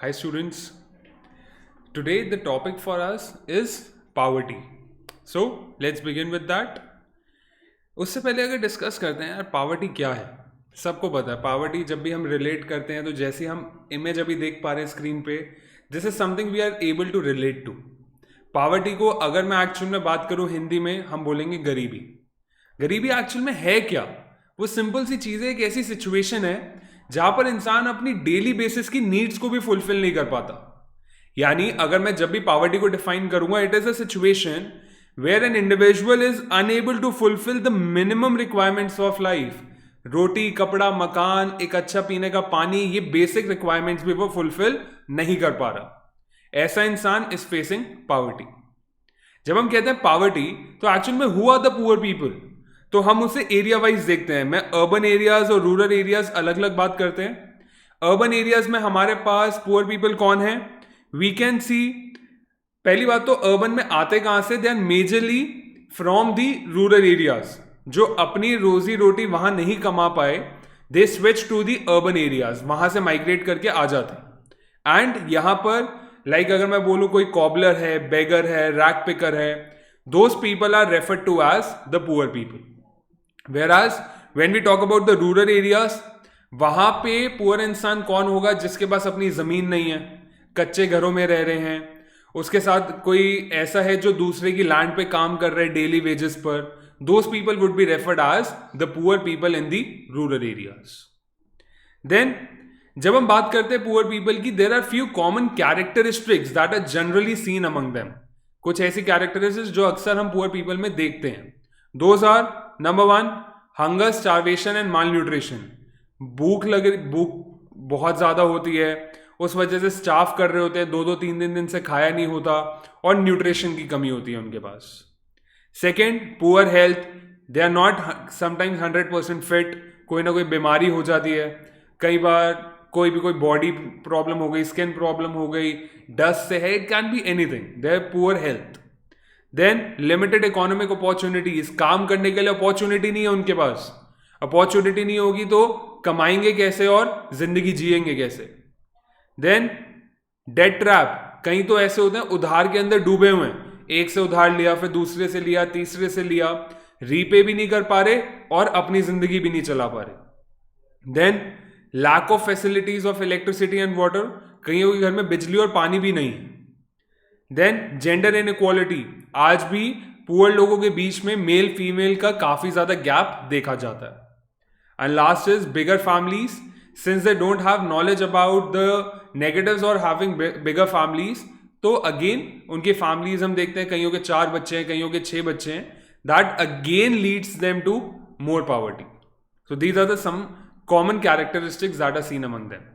Hi students. Today the topic for us is poverty. So let's begin with that. उससे पहले अगर discuss करते हैं यार पावर्टी क्या है. सबको पता है पावर्टी. जब भी हम रिलेट करते हैं तो जैसे हम इमेज अभी देख पा रहे हैं स्क्रीन पे, this is something we are able to relate to. Poverty को अगर मैं एक्चुअल में बात करूं हिंदी में, हम बोलेंगे गरीबी. गरीबी एक्चुअल में है क्या? वो सिंपल सी चीज़ है, एक ऐसी सिचुएशन है जहां पर इंसान अपनी डेली बेसिस की नीड्स को भी फुलफिल नहीं कर पाता. यानी अगर मैं जब भी पॉवर्टी को डिफाइन करूंगा, it is a situation where an individual is unable to fulfil the minimum requirements of life. रोटी, कपड़ा, मकान, एक अच्छा पीने का पानी, ये बेसिक रिक्वायरमेंट्स भी वो फुलफिल नहीं कर पा रहा. ऐसा इंसान इज फेसिंग पॉवर्टी. जब हम कहते हैं पॉवर्टी तो एक्चुअल में who are the poor people, तो हम उसे एरिया वाइज देखते हैं. मैं अर्बन एरियाज और रूरल एरियाज अलग अलग बात करते हैं. अर्बन एरियाज में हमारे पास पुअर पीपल कौन है? वी कैन सी, पहली बात तो अर्बन में आते कहां से? They are majorly from the rural areas. जो अपनी रोजी रोटी वहां नहीं कमा पाए, they switch to the urban areas, वहां से माइग्रेट करके आ जाते हैं. एंड यहां पर अगर मैं बोलूं कोई कॉबलर है, बेगर है, रैक पिकर है, those people are referred to as the poor people. Whereas when we talk about the rural areas, वहां पे पुअर इंसान कौन होगा? जिसके पास अपनी जमीन नहीं है, कच्चे घरों में रह रहे हैं, उसके साथ कोई ऐसा है जो दूसरे की लैंड पे काम कर रहे हैं डेली वेजेस पर. Those people would be referred as the poor people in the rural areas. Then जब हम बात करते हैं पुअर पीपल की, there are few common characteristics that are generally seen among them. कुछ ऐसी कैरेक्टरिस्टिक्स जो अक्सर हम पुअर पीपल में देखते हैं. Those are number 1, hunger, starvation and malnutrition. भूख बहुत ज्यादा होती है, उस वजह से स्टाफ कर रहे होते हैं, 2-3 दिन से खाया नहीं होता, और न्यूट्रिशन की कमी होती है उनके पास. Second, poor health. They are not sometimes 100% fit. कोई ना कोई बीमारी हो जाती है. कई बार कोई बॉडी प्रॉब्लम हो गई, स्किन प्रॉब्लम हो गई, डस्ट से है, it can be anything. They are poor health. Then limited economic opportunities. काम करने के लिए अपॉर्चुनिटी नहीं है उनके पास. अपॉर्चुनिटी नहीं होगी तो कमाएंगे कैसे और जिंदगी जिएंगे कैसे? Then debt trap. कहीं तो ऐसे होते हैं उधार के अंदर डूबे हुए हैं. एक से उधार लिया, फिर दूसरे से लिया, तीसरे से लिया, रीपे भी नहीं कर पा रहे और अपनी जिंदगी भी नहीं चला पा रहे. Then lack of facilities of electricity and water. कईयों के घर में बिजली और पानी भी नहीं है. Then gender inequality. आज भी पुअर लोगों के बीच में मेल फीमेल का काफी ज्यादा गैप देखा जाता है. And last is bigger families. Since they don't have knowledge about the negatives और हैविंग बिगर फैमिलीज, तो अगेन उनकी फैमिलीज हम देखते हैं, कईयों के 4 बच्चे हैं, कईयों के 6 बच्चे हैं. That again leads them to more poverty. So these are the some common characteristics that are seen among them.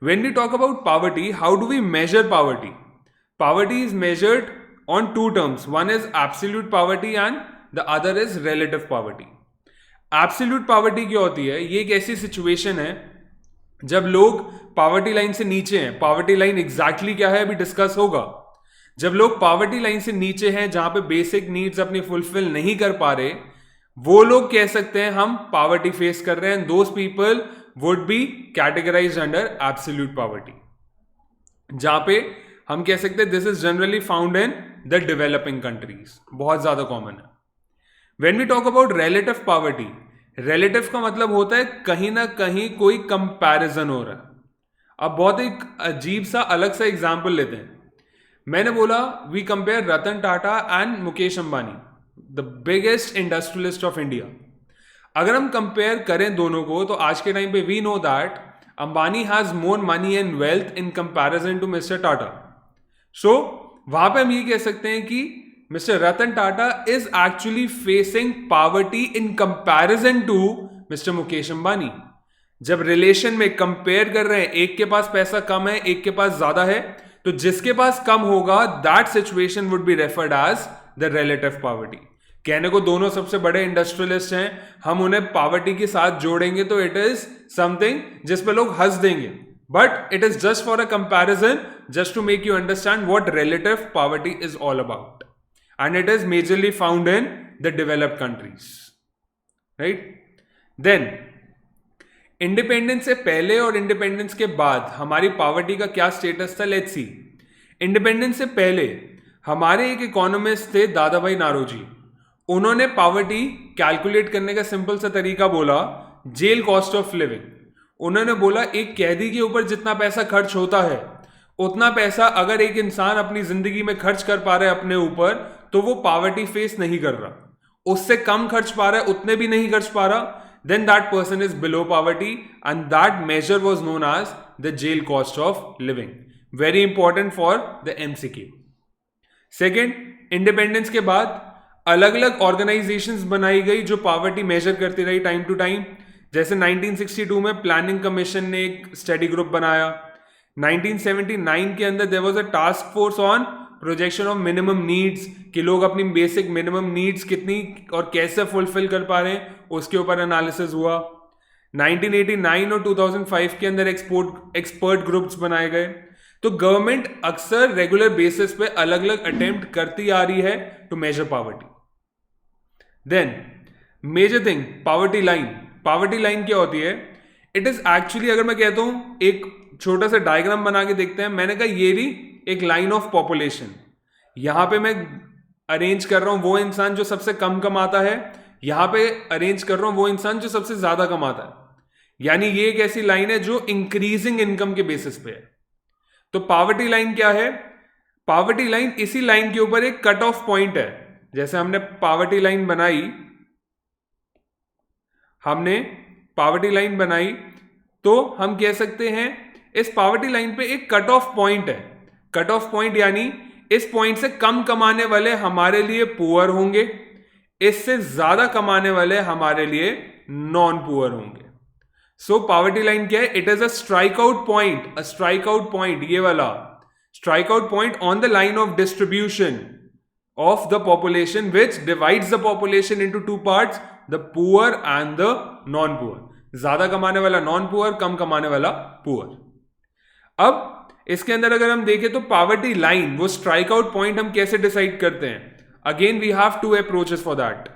When we talk about poverty, how do we measure poverty? Poverty is measured on 2 terms. One is absolute poverty and the other is relative poverty. Absolute poverty क्या होती है? ये एक ऐसी situation है जब लोग poverty line से नीचे हैं. पॉवर्टी लाइन एग्जैक्टली क्या है अभी डिस्कस होगा. जब लोग पॉवर्टी लाइन से नीचे हैं, जहां पे बेसिक नीड्स अपनी फुलफिल नहीं कर पा रहे, वो लोग कह सकते हैं हम पॉवर्टी फेस कर रहे हैं. Those people would be categorized under absolute poverty, जहां पे हम कह सकते हैं this is generally found in the developing countries. बहुत ज्यादा कॉमन है. When we talk about relative poverty, relative का मतलब होता है कहीं ना कहीं कोई कंपैरिजन हो रहा है. अब बहुत एक अजीब सा अलग सा एग्जाम्पल लेते हैं. मैंने बोला we compare Ratan Tata and Mukesh Ambani, the biggest industrialist of India. अगर हम कंपेयर करें दोनों को, तो आज के टाइम पे we know that Ambani has more money and wealth in comparison to mister Tata. So वहां पे हम ये कह सकते हैं कि mister Ratan Tata is actually facing poverty in comparison to mister Mukesh Ambani. जब रिलेशन में कंपेयर कर रहे हैं, एक के पास पैसा कम है, एक के पास ज्यादा है, तो जिसके पास कम होगा that situation would be referred as the relative poverty. कहने को दोनों सबसे बड़े इंडस्ट्रियलिस्ट हैं, हम उन्हें पॉवर्टी के साथ जोड़ेंगे तो इट इज समथिंग जिस पे लोग हंस देंगे. But it is just for a comparison, just to make you understand what relative poverty is all about. And it is majorly found in the developed countries, right? Then independence से पहले और independence के बाद हमारी poverty का क्या status था, let's see. Independence से पहले हमारे एक इकोनॉमिस्ट थे दादा भाई नारोजी। उन्होंने पॉवर्टी कैलकुलेट करने का सिंपल सा तरीका बोला, जेल कॉस्ट ऑफ लिविंग। उन्होंने बोला एक कैदी के ऊपर जितना पैसा खर्च होता है उतना पैसा अगर एक इंसान अपनी जिंदगी में खर्च कर पा रहा है अपने ऊपर, तो वो पॉवर्टी फेस नहीं कर रहा। उससे कम खर्च पा रहा है, उतने भी नहीं खर्च पा रहा, then that person is below poverty, and that measure was known as the jail cost of living. Very important for the MCQ. Second, independence के बाद अलग अलग ऑर्गेनाइजेशंस बनाई गई जो पॉवर्टी मेजर करती रही टाइम टू टाइम। जैसे 1962 में प्लानिंग कमीशन ने एक स्टडी ग्रुप बनाया। 1979 के अंदर there was a task force on projection of minimum needs, कि लोग अपनी बेसिक मिनिमम नीड्स कितनी और कैसे फुलफिल कर पा रहे हैं, उसके ऊपर एनालिसिस हुआ। 1989 और 2005 के अंदर एक्सपर्ट ग्रुप्स बनाए गए। तो गवर्नमेंट अक्सर रेगुलर बेसिस पे अलग अलग अटेम्प्ट करती आ रही है to measure poverty. Then major thing, poverty line. Poverty line क्या होती है? इट इज एक्चुअली, अगर मैं कहता हूं, एक छोटा सा डायग्राम बना के देखते हैं। मैंने कहा ये रही एक लाइन ऑफ पॉपुलेशन। यहां पे मैं अरेंज कर रहा हूं वो इंसान जो सबसे कम कमाता है, यहां पे अरेंज कर रहा हूं वो इंसान जो सबसे ज्यादा कमाता है। यानी ये एक ऐसी लाइन है जो इंक्रीजिंग इनकम के बेसिस पे है। तो पॉवर्टी लाइन क्या है? पॉवर्टी लाइन इसी लाइन के ऊपर एक कट ऑफ पॉइंट है। जैसे हमने पॉवर्टी लाइन बनाई, तो हम कह सकते हैं इस पॉवर्टी लाइन पे एक कट ऑफ पॉइंट है। कट ऑफ पॉइंट यानी इस पॉइंट से कम कमाने वाले हमारे लिए पुअर होंगे, इससे ज्यादा कमाने वाले हमारे लिए नॉन पुअर होंगे। सो पॉवर्टी लाइन क्या है? It is a strike out point, ये वाला strike out point on the line of distribution of the population which divides the population into two parts, the poor and the non poor. ज्यादा कमाने वाला non poor, कम कमाने वाला poor. अब इसके अंदर अगर हम देखें तो पॉवर्टी लाइन, वो स्ट्राइक आउट पॉइंट हम कैसे डिसाइड करते हैं? Again we have two approaches for that.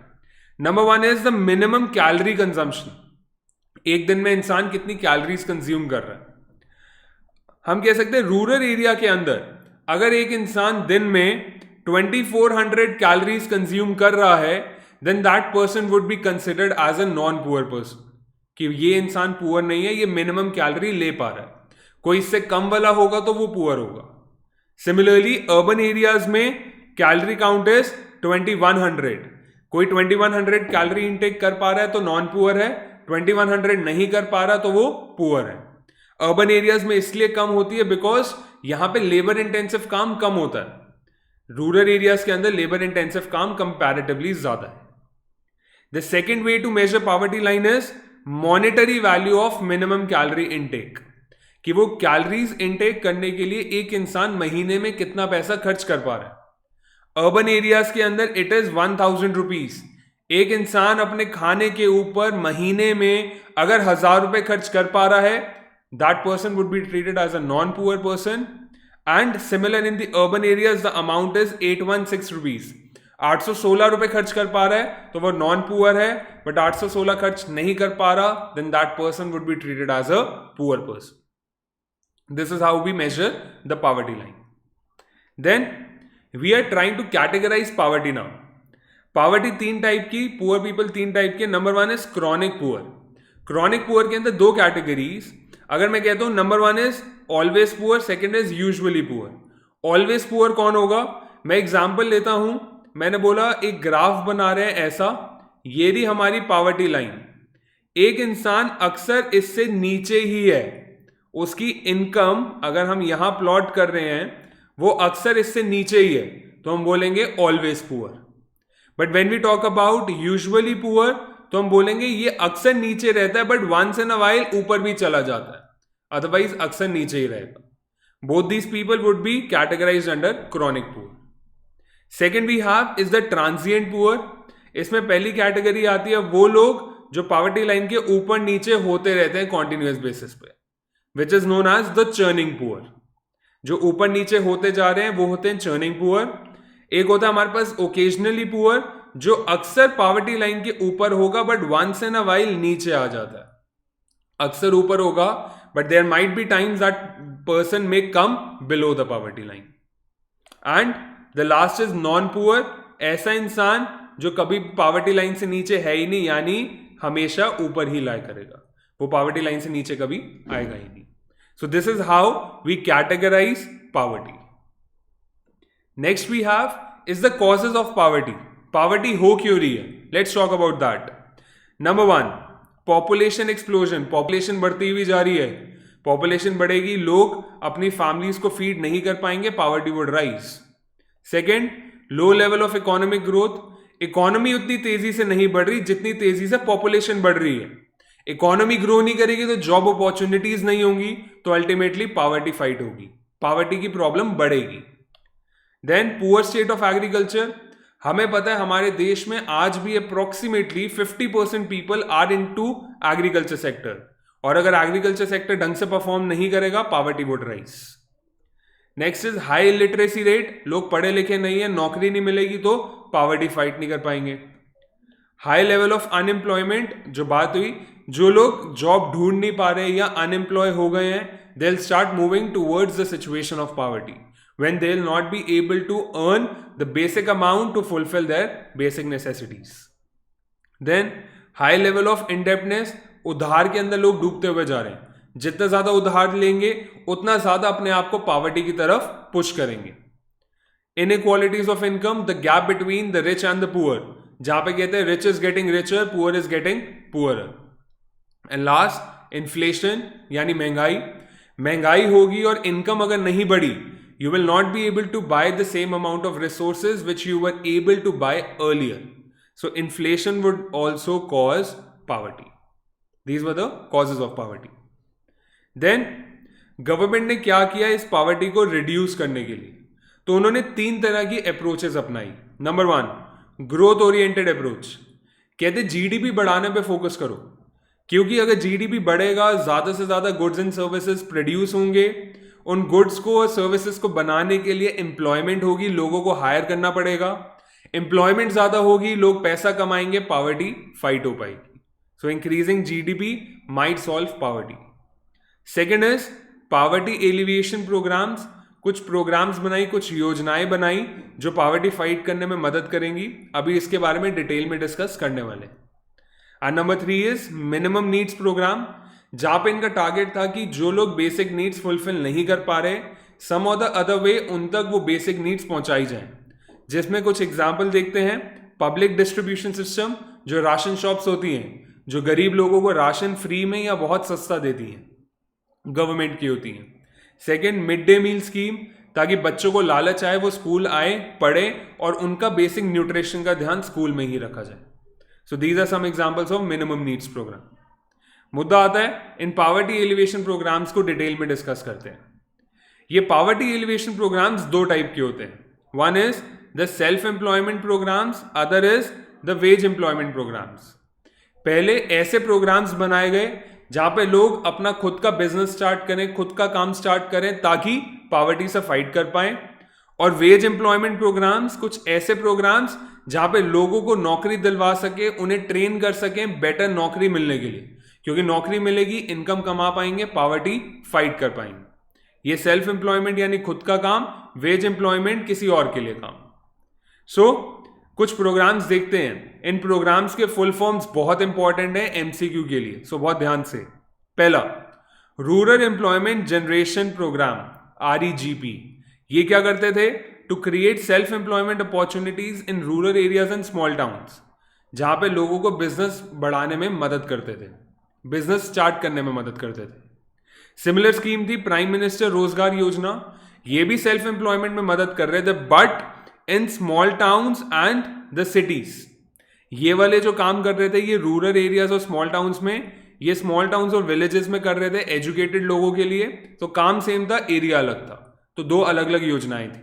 Number one is the minimum calorie consumption. एक दिन में इंसान कितनी कैलोरीज कंज्यूम कर रहा है। हम कह सकते हैं रूरल एरिया के अंदर अगर एक इंसान दिन में 2400 कैलोरीज कंज्यूम कर रहा है, then that person would be considered as a non poor person, कि ये इंसान पुअर नहीं है, ये मिनिमम कैलोरी ले पा रहा है। कोई इससे कम वाला होगा तो वो पुअर होगा। सिमिलरली अर्बन एरियाज में कैलोरी काउंट इज 2100। कोई 2100 कैलोरी इनटेक कर पा रहा है तो नॉन पुअर है, 2100 नहीं कर पा रहा तो वो पुअर है। अर्बन एरियाज में इसलिए कम होती है बिकॉज यहां पे लेबर इंटेंसिव काम कम होता है। रूरल एरियाज के अंदर लेबर इंटेंसिव काम कंपैरेटिवली ज्यादा है। The second way to measure poverty line is monetary value of minimum calorie intake, कि वो कैलोरीज इनटेक करने के लिए एक इंसान महीने में कितना पैसा खर्च कर पा रहा है। अर्बन एरियाज के अंदर इट इज 1000 रुपीज। एक इंसान अपने खाने के ऊपर महीने में अगर 1000 रुपए खर्च कर पा रहा है, that person would be treated as a non poor person. And similar in the urban areas the amount is 816 rupees. 816 रुपए खर्च कर पा रहा है तो वो नॉन पुअर है, बट 816 खर्च नहीं कर पा रहा, then that person would be treated as a poor person. This is how we measure the poverty line. Then we are trying to categorize poverty now. Poverty तीन टाइप की, poor people तीन type के। Number one is chronic poor. Chronic poor के अंदर दो categories. अगर मैं कहता हूं number one is always poor, second is usually poor. Always poor कौन होगा? मैं एग्जाम्पल लेता हूं। मैंने बोला एक ग्राफ बना रहे हैं ऐसा, ये रही हमारी पॉवर्टी लाइन। एक इंसान अक्सर इससे नीचे ही है, उसकी इनकम अगर हम यहां प्लॉट कर रहे हैं वो अक्सर इससे नीचे ही है, तो हम बोलेंगे always poor. But when we talk about usually poor, तो हम बोलेंगे ये अक्सर नीचे रहता है but once in a while ऊपर भी चला जाता है, अदरवाइज अक्सर नीचे ही रहेगा। Both these people would be categorized under chronic poor. Second we have is the transient poor. इसमें पहली कैटेगरी आती है वो लोग जो पॉवर्टी लाइन के ऊपर नीचे होते रहते हैं कॉन्टिन्यूअस बेसिस पे, which is known as the churning poor. जो ऊपर नीचे होते जा रहे हैं वो होते हैं चर्निंग पुअर। एक होता है हमारे पास ओकेजनली पुअर, जो अक्सर पॉवर्टी लाइन के ऊपर होगा but once in a while नीचे आ जाता है। अक्सर ऊपर होगा, but there might be times that person may come below the poverty line. And the last is non poor. ऐसा इंसान जो कभी पॉवर्टी लाइन से नीचे है ही नहीं, यानी हमेशा ऊपर ही लाया करेगा, वो पॉवर्टी लाइन से नीचे कभी आएगा ही नहीं. So this is how we categorize poverty. Next we have is the causes of poverty. Poverty हो क्यों रही है? Let's talk about that. Number 1, population explosion. Population बढ़ती हुई जा रही है. पॉपुलेशन बढ़ेगी, लोग अपनी फैमिलीज को फीड नहीं कर पाएंगे, poverty would rise. Second, low level of economic growth. Economy उतनी तेजी से नहीं बढ़ रही जितनी तेजी से पॉपुलेशन बढ़ रही है. इकोनॉमी ग्रो नहीं करेगी तो जॉब अपॉर्चुनिटीज नहीं होंगी, तो अल्टीमेटली पॉवर्टी फाइट होगी, पॉवर्टी की प्रॉब्लम बढ़ेगी. Then poor state of agriculture. हमें पता है हमारे देश में आज भी approximately 50% people are into agriculture sector, और अगर एग्रीकल्चर सेक्टर ढंग से परफॉर्म नहीं करेगा, poverty would rise. Next is high literacy rate. लोग पढ़े लिखे नहीं है, नौकरी नहीं मिलेगी तो पॉवर्टी फाइट नहीं कर पाएंगे. High level of unemployment. जो बात हुई, जो लोग जॉब ढूंढ नहीं पा रहे या अनएम्प्लॉय हो गए हैं, they will start moving towards the situation of poverty when they will not be able to earn the basic amount to fulfill their basic necessities. Then high level of indebtedness. उधार के अंदर लोग डूबते हुए जा रहे हैं. जितना ज्यादा उधार लेंगे उतना ज्यादा अपने आप को पॉवर्टी की तरफ पुश करेंगे. Inequalities of income. The gap between the rich and the poor. जहां पे कहते हैं rich is getting richer, poor is getting poorer. And last, inflation यानी महंगाई. महंगाई होगी और इनकम अगर नहीं बढ़ी, you will not be able to buy the same amount of resources which you were able to buy earlier. So inflation would also cause poverty. These were the causes of poverty. Then government ने क्या किया इस poverty को reduce करने के लिए? तो उन्होंने 3 तरह की अप्रोचेस अपनाई. Number 1, growth oriented approach. कहते जीडीपी बढ़ाने पे फोकस करो, क्योंकि अगर जीडीपी बढ़ेगा, ज्यादा से ज्यादा गुड्स एंड सर्विसेज प्रोड्यूस होंगे, उन गुड्स को और सर्विसेज को बनाने के लिए एम्प्लॉयमेंट होगी, लोगों को हायर करना पड़ेगा. एम्प्लॉयमेंट ज्यादा होगी, लोग पैसा कमाएंगे, पॉवर्टी फाइट हो पाएगी. So increasing GDP might solve poverty. Second is poverty alleviation programs. कुछ प्रोग्राम्स बनाई, कुछ योजनाएं बनाई जो पॉवर्टी फाइट करने में मदद करेंगी. अभी इसके बारे में डिटेल में डिस्कस करने वाले. And number 3 is minimum needs program, जहां पे इनका टारगेट था कि जो लोग बेसिक नीड्स फुलफिल नहीं कर पा रहे, सम और द अदर वे उन तक वो बेसिक नीड्स पहुंचाई जाएं. जिसमें कुछ एग्जाम्पल देखते हैं. पब्लिक डिस्ट्रीब्यूशन सिस्टम, जो राशन शॉप्स होती हैं, जो गरीब लोगों को राशन फ्री में या बहुत सस्ता देती हैं, गवर्नमेंट की होती हैं. Second, mid day meal scheme, ताकि बच्चों को लालच आए, वो स्कूल आए, पढ़े और उनका बेसिक न्यूट्रिशन का ध्यान स्कूल में ही रखा जाए. So these are some examples of minimum needs program. मुद्दा आता है, इन पॉवर्टी एलिवेशन प्रोग्राम्स को डिटेल में डिस्कस करते हैं. ये पॉवर्टी एलिवेशन प्रोग्राम्स 2 टाइप के होते हैं. One is the self employment programs, other is the wage employment programs. पहले ऐसे प्रोग्राम्स बनाए गए जहां पे लोग अपना खुद का बिजनेस स्टार्ट करें, खुद का काम स्टार्ट करें, ताकि पॉवर्टी से फाइट कर पाए. और वेज एम्प्लॉयमेंट प्रोग्राम्स, कुछ ऐसे प्रोग्राम्स जहां पे लोगों को नौकरी दिलवा सके, उन्हें ट्रेन कर सके बेटर नौकरी मिलने के लिए, क्योंकि नौकरी मिलेगी, इनकम कमा पाएंगे, पॉवर्टी फाइट कर पाएंगे. ये सेल्फ एम्प्लॉयमेंट यानी खुद का काम, वेज एम्प्लॉयमेंट किसी और के लिए काम. सो कुछ प्रोग्राम्स देखते हैं. इन प्रोग्राम्स के फुल फॉर्म्स बहुत इंपॉर्टेंट है एमसीक्यू के लिए, सो बहुत ध्यान से. पहला, rural employment generation program, REGP. ये क्या करते थे? To create self employment opportunities in rural areas and small towns, जहां पे लोगों को बिजनेस बढ़ाने में मदद करते थे, बिजनेस स्टार्ट करने में मदद करते थे. सिमिलर स्कीम थी प्राइम मिनिस्टर रोजगार योजना. ये भी सेल्फ एम्प्लॉयमेंट में मदद कर रहे थे, but in small towns and the cities. ये वाले जो काम कर रहे थे, ये रूरल एरियाज और स्मॉल टाउन्स में, ये स्मॉल टाउन्स और विलेजेस में कर रहे थे एजुकेटेड लोगों के लिए. तो काम सेम था, एरिया अलग था, तो 2 अलग अलग योजनाएं थी.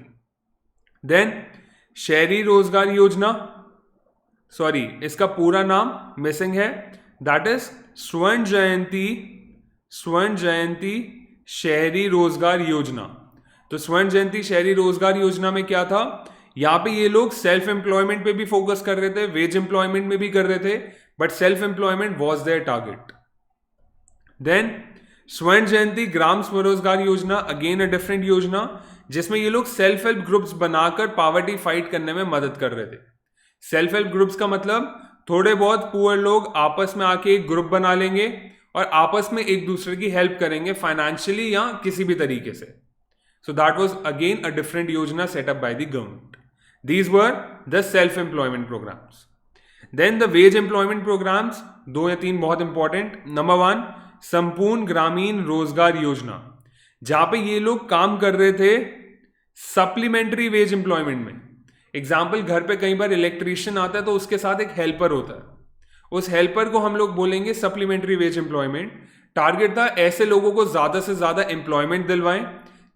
देन शहरी रोजगार योजना, सॉरी इसका पूरा नाम मिसिंग है, दैट इज स्वर्ण जयंती शहरी रोजगार योजना. तो स्वर्ण जयंती शहरी रोजगार योजना में क्या था? यहां पे ये लोग सेल्फ एम्प्लॉयमेंट पे भी फोकस कर रहे थे, वेज एम्प्लॉयमेंट में भी कर रहे थे, but self employment was their target. Then Swarna Jayanti ग्राम स्वरोजगार योजना, अगेन अ डिफरेंट योजना, जिसमें ये लोग सेल्फ हेल्प ग्रुप्स बनाकर पॉवर्टी फाइट करने में मदद कर रहे थे। सेल्फ हेल्प ग्रुप्स का मतलब थोड़े बहुत पुअर लोग आपस में आके एक ग्रुप बना लेंगे और आपस में एक दूसरे की हेल्प करेंगे फाइनेंशियली या किसी भी तरीके से। So that was again a different योजना set up by the government. These were the self employment programmes. Then the wage employment programmes, 2 या 3 बहुत इंपॉर्टेंट। नंबर 1 संपूर्ण ग्रामीण रोजगार योजना, जहां पे ये लोग काम कर रहे थे सप्लीमेंट्री वेज एम्प्लॉयमेंट में। एग्जाम्पल, घर पे कई बार इलेक्ट्रीशियन आता है तो उसके साथ एक हेल्पर होता है, उस हेल्पर को हम लोग बोलेंगे सप्लीमेंट्री वेज एम्प्लॉयमेंट। टारगेट था ऐसे लोगों को ज्यादा से ज्यादा एम्प्लॉयमेंट दिलवाएं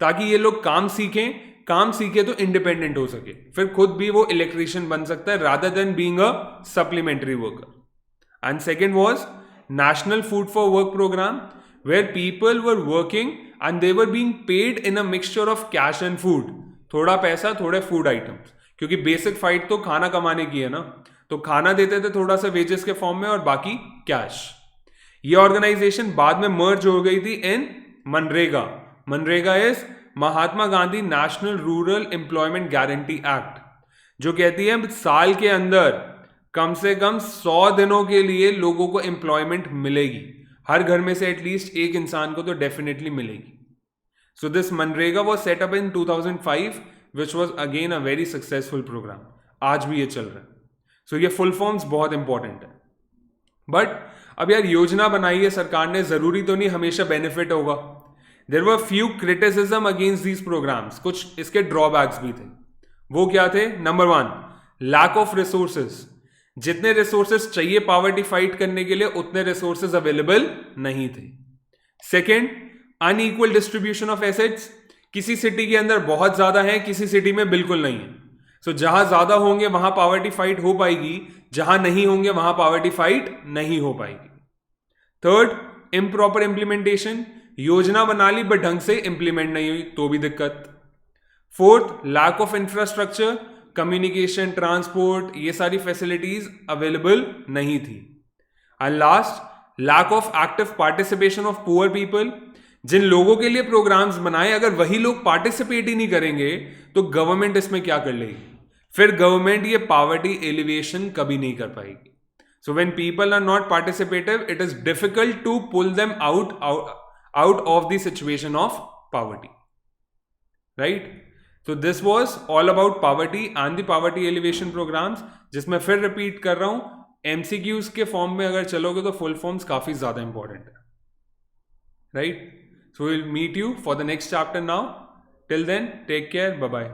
ताकि ये लोग काम सीखें, काम सीखे तो इंडिपेंडेंट हो सके, फिर खुद भी वो इलेक्ट्रीशियन बन सकता है rather than being a supplementary worker. And second was national food for work programme, where people were working and they were being paid in a mixture of cash and food, थोड़ा पैसा थोड़े food items, क्योंकि basic fight तो खाना कमाने की है ना, तो खाना देते थे थोड़ा सा वेजेस के फॉर्म में और बाकी कैश। ये ऑर्गेनाइजेशन बाद में मर्ज हो गई थी in MNREGA. MNREGA is Mahatma Gandhi National Rural Employment Guarantee Act, जो कहती है साल के अंदर कम से कम 100 दिनों के लिए लोगों को एम्प्लॉयमेंट मिलेगी, हर घर में से एटलीस्ट एक इंसान को तो डेफिनेटली मिलेगी। So this MNREGA was set up in 2005 which was again a very successful programme, आज भी ये चल रहा है। सो ये फुल फॉर्म्स बहुत इंपॉर्टेंट है। बट अब यार योजना बनाई है सरकार ने, जरूरी तो नहीं हमेशा बेनिफिट होगा। There were few criticism against these programmes, कुछ इसके ड्रॉबैक्स भी थे। वो क्या थे? नंबर 1 लैक ऑफ रिसोर्सेज, जितने रिसोर्सेज चाहिए पॉवर्टी फाइट करने के लिए उतने रिसोर्सेज अवेलेबल नहीं थे। Second unequal distribution of assets, किसी सिटी के अंदर बहुत ज्यादा है, किसी सिटी में बिल्कुल नहीं है। सो जहां ज्यादा होंगे वहां पॉवर्टी फाइट हो पाएगी, जहां नहीं होंगे वहां पॉवर्टी फाइट नहीं हो पाएगी। थर्ड इम्प्रॉपर इंप्लीमेंटेशन, योजना बना ली बट ढंग से इंप्लीमेंट नहीं हुई तो भी दिक्कत। Fourth lack of infrastructure, communication, transport, ये सारी फैसिलिटीज अवेलेबल नहीं थी। And last lack of active participation of poor people, जिन लोगों के लिए प्रोग्राम्स बनाए अगर वही लोग पार्टिसिपेट ही नहीं करेंगे तो गवर्नमेंट इसमें क्या कर लेगी, फिर गवर्नमेंट ये पॉवर्टी एलिवेशन कभी नहीं कर पाएगी। So when people are not participative it is difficult to pull them out of the situation of poverty, right? So this was all about poverty and the poverty elevation programs, जिसमें फिर repeat कर रहा हूं MCQs के form में अगर चलोगे तो फुल फॉर्म्स काफी ज्यादा इंपॉर्टेंट है, right? So we'll meet you for the next chapter now. Till then, take care, bye bye.